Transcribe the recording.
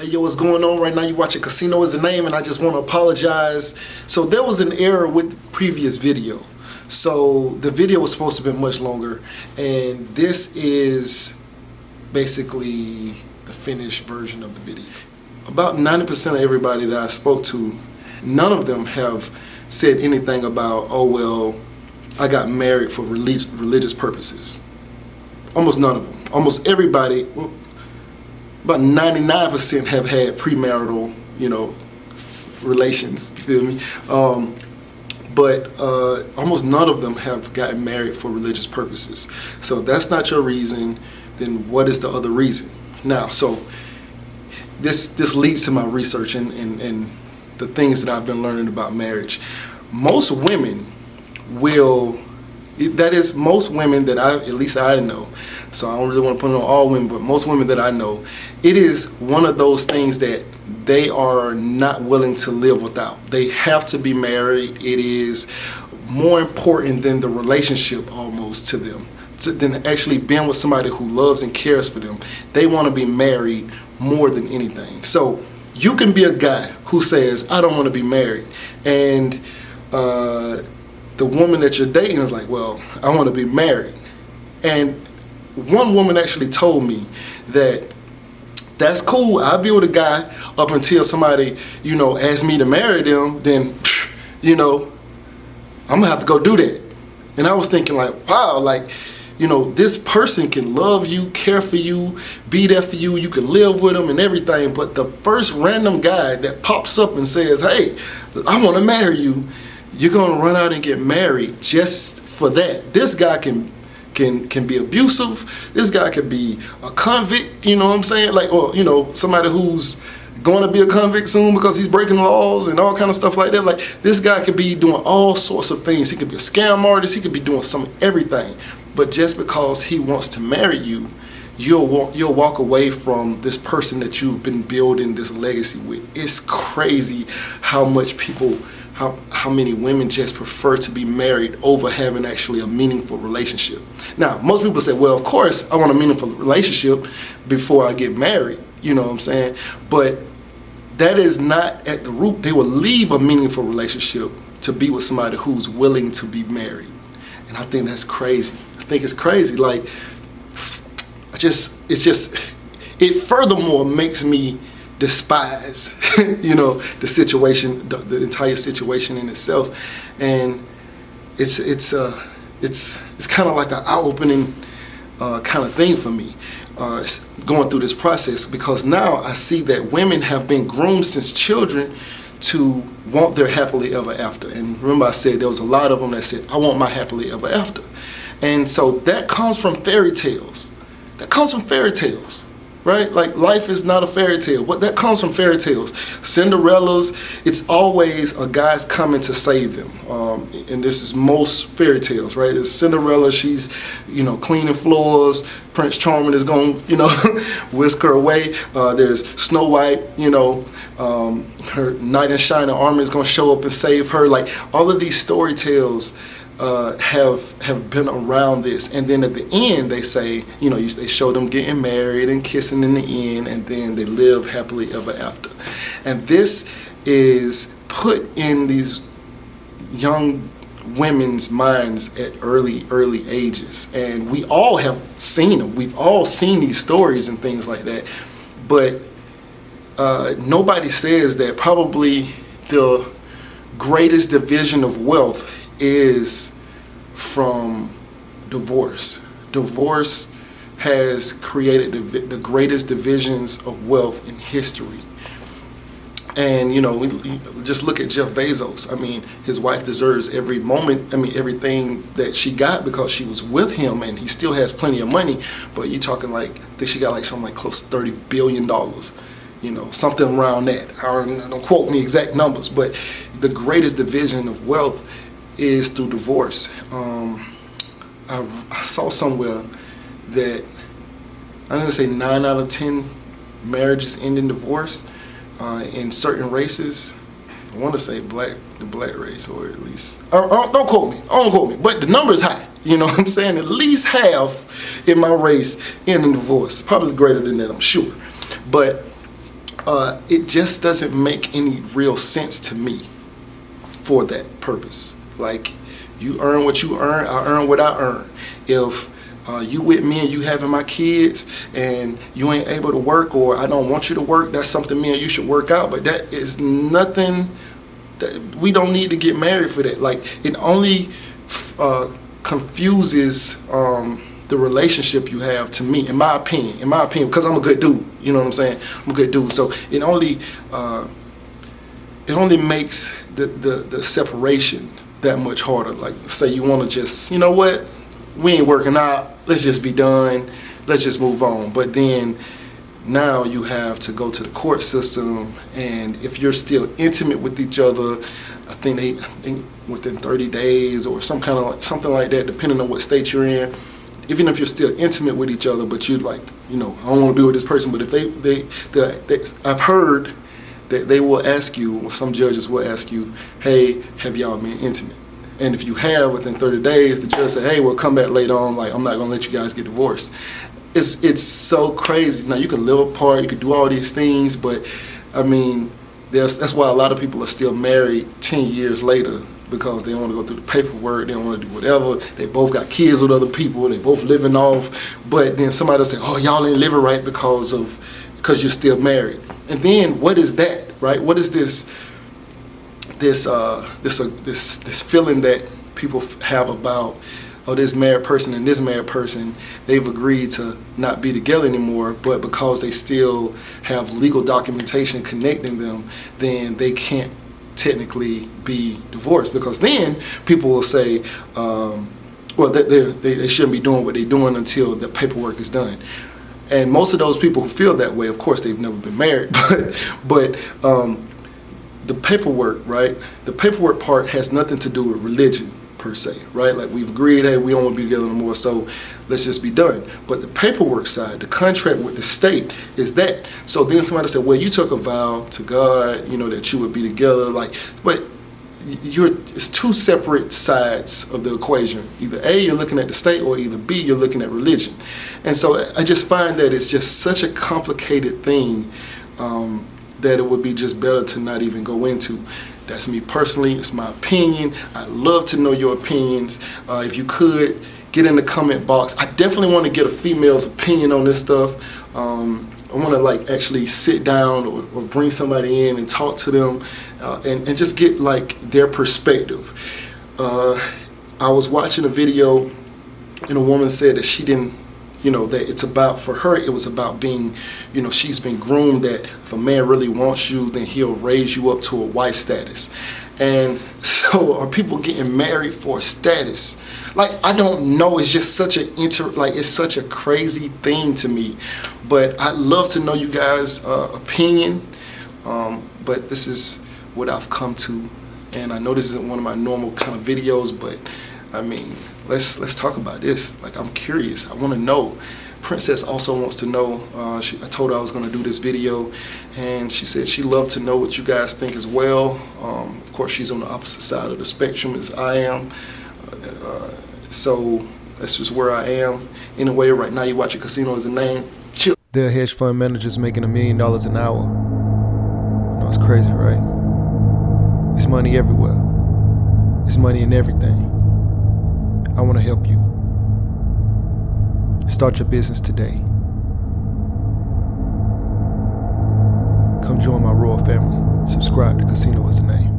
Hey, yo, what's going on right now? You watching Casino is the Name, and I just want to apologize. So there was an error with the previous video. So the video was supposed to be much longer, and this is basically the finished version of the video. About 90% of everybody that I spoke to, none of them have said anything about, oh, well, I got married for religious purposes. Almost none of them. Almost everybody, well, about 99% have had premarital, relations, you feel me? But almost none of them have gotten married for religious purposes. So if that's not your reason, then what is the other reason? Now, so this leads to my research and the things that I've been learning about marriage. Most women most women that at least I know, so I don't really want to put it on all women, but most women that I know, it is one of those things that they are not willing to live without. They have to be married. It is more important than the relationship almost to them, than actually being with somebody who loves and cares for them. They want to be married more than anything. So you can be a guy who says, I don't want to be married, and the woman that you're dating is like, well, I want to be married. And one woman actually told me that that's cool, I'll be with a guy up until somebody, asks me to marry them, then, I'm gonna have to go do that. And I was thinking like, wow, like, this person can love you, care for you, be there for you, you can live with them and everything, but the first random guy that pops up and says, hey, I want to marry you, you're gonna run out and get married just for that. This guy can be abusive. This guy could be a convict, you know what I'm saying? Like, or, somebody who's going to be a convict soon because he's breaking laws and all kind of stuff like that. Like, this guy could be doing all sorts of things. He could be a scam artist. He could be doing everything. But just because he wants to marry you, you'll walk away from this person that you've been building this legacy with. It's crazy how much people, how many women just prefer to be married over having actually a meaningful relationship. Now, most people say, well, of course, I want a meaningful relationship before I get married, you know what I'm saying? But that is not at the root. They will leave a meaningful relationship to be with somebody who's willing to be married. And I think that's crazy. I think it's crazy. Like, it furthermore makes me despise, the situation, the entire situation in itself, and it's kind of like an eye-opening kind of thing for me, going through this process, because now I see that women have been groomed since children to want their happily ever after. And remember, I said there was a lot of them that said, I want my happily ever after, and so that comes from fairy tales. That comes from fairy tales. Right? Like, life is not a fairy tale. But that comes from fairy tales. Cinderella's, it's always a guy's coming to save them. And this is most fairy tales, right? It's Cinderella, she's, cleaning floors. Prince Charming is going, whisk her away. There's Snow White, her knight in shining armor is going to show up and save her. Like, all of these story tales have been around this, and then at the end they say, they show them getting married and kissing in the end, and then they live happily ever after. And this is put in these young women's minds at early ages, and we all have seen them. We've all seen these stories and things like that, but nobody says that probably the greatest division of wealth is from divorce. Divorce has created the greatest divisions of wealth in history. And we just look at Jeff Bezos. I mean, his wife deserves every moment, everything that she got because she was with him, and he still has plenty of money. But you're talking like, I think she got like something like close to $30 billion. Something around that. Don't quote me exact numbers, but the greatest division of wealth is through divorce. I saw somewhere that I'm going to say 9 out of 10 marriages end in divorce in certain races. I want to say the black race, or at least, don't quote me, but the number is high. You know what I'm saying? At least half in my race end in divorce. Probably greater than that, I'm sure. But It just doesn't make any real sense to me for that purpose. Like, you earn what you earn, I earn what I earn. If you with me and you having my kids and you ain't able to work, or I don't want you to work, that's something me and you should work out. But that is nothing, we don't need to get married for that. Like, it only confuses the relationship you have, to me, in my opinion, because I'm a good dude, you know what I'm saying? I'm a good dude. So it only makes the separation that much harder. Like, say you want to just, you know what, we ain't working out, let's just be done, let's just move on. But then now you have to go to the court system, and if you're still intimate with each other, I think within 30 days or something like that, depending on what state you're in, even if you're still intimate with each other, but you're like, you know, I don't want to be with this person, but if they I've heard that they will ask you, or some judges will ask you, hey, have y'all been intimate? And if you have, within 30 days, the judge said, hey, we'll come back later on, like, I'm not going to let you guys get divorced. It's so crazy. Now, you can live apart, you can do all these things, but, I mean, that's why a lot of people are still married 10 years later, because they don't want to go through the paperwork, they don't want to do whatever. They both got kids with other people, they both living off, but then somebody will say, oh, y'all ain't living right because you're still married. And then what is that, right? What is this feeling that people have about, oh, this married person and this married person, they've agreed to not be together anymore, but because they still have legal documentation connecting them, then they can't technically be divorced, because then people will say, well, they shouldn't be doing what they're doing until the paperwork is done. And most of those people who feel that way, of course, they've never been married, but the paperwork, right? The paperwork part has nothing to do with religion per se, right? Like, we've agreed, hey, we don't want to be together anymore, so let's just be done. But the paperwork side, the contract with the state, is that. So then somebody said, well, you took a vow to God, you know, that you would be together, like, but it's two separate sides of the equation. Either A, you're looking at the state, or either B, you're looking at religion. And so I just find that it's just such a complicated thing that it would be just better to not even go into. That's me personally, it's my opinion. I'd love to know your opinions. If you could, get in the comment box. I definitely want to get a female's opinion on this stuff. I want to, like, actually sit down or bring somebody in and talk to them and just get, like, their perspective. I was watching a video and a woman said that she didn't, you know, that it's about, for her, it was about being, you know, she's been groomed that if a man really wants you, then he'll raise you up to a wife status. And so are people getting married for status? Like, I don't know, it's just such it's such a crazy thing to me. But I'd love to know you guys' opinion. But this is what I've come to. And I know this isn't one of my normal kind of videos, but I mean, let's talk about this. Like, I'm curious. I want to know. Princess also wants to know. I told her I was going to do this video, and she said she'd love to know what you guys think as well. Of course, she's on the opposite side of the spectrum as I am. So that's just where I am. Anyway, right now you're watching Casino Is the Name. Chill. There are hedge fund managers making $1 million an hour. You know, it's crazy, right? It's money everywhere. It's money in everything. I want to help you. Start your business today. Come join my royal family. Subscribe to Casino Is the Name.